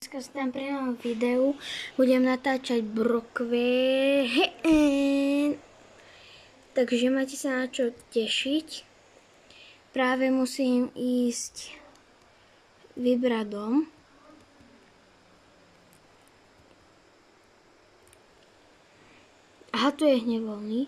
Dneska sa tam pri novom videu budem natáčať brokve. Takže máte sa na čo tešiť. Práve musím ísť vybrať dom. Aha, tu je hneď voľný.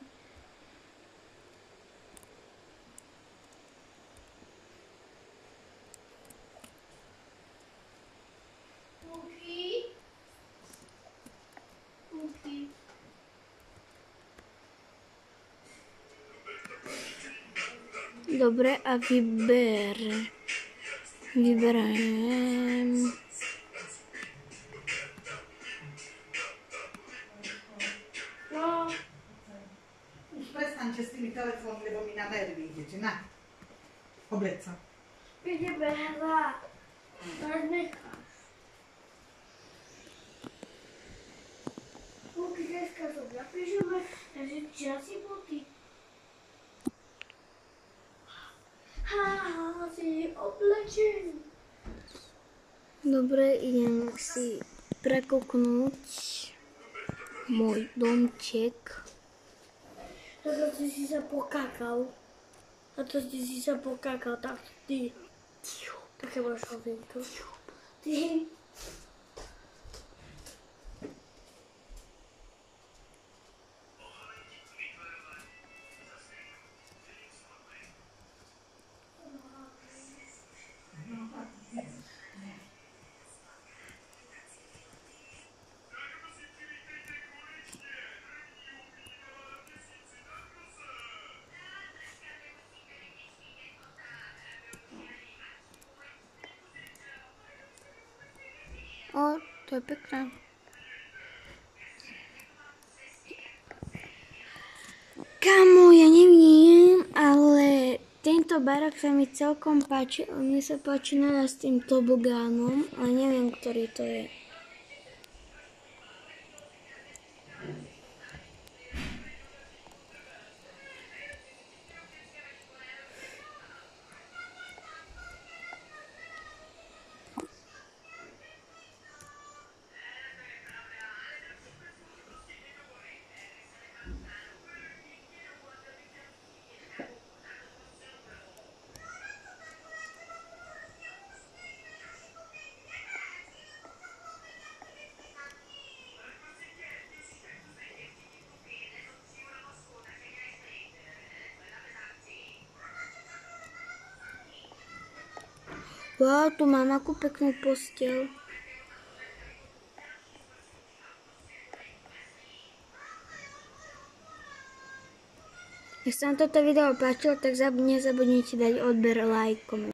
Dobre, a vyberiem. No, už prestaňte s tými telefónmi, lebo mi na nervy idete, na. Obleď sa. Ideme hľa. Až necháš. Luky, dneska sa zapíšeme, takže časy boty. Haha, si oblečený. Dobre, idem si prekúknúť môj domček. A to si sa pokákal. Tak ty. Také máš ovinko. Ty. O, to je pekné. Kamo, ja neviem, ale tento barák sa mi celkom páči. Mne sa páči najviac s tým tobogánom, ale neviem, ktorý to je. Wow, tu mám akú peknú posteľ. Ak sa vám toto video páčilo, tak nezabudnite dať odber, like, koment.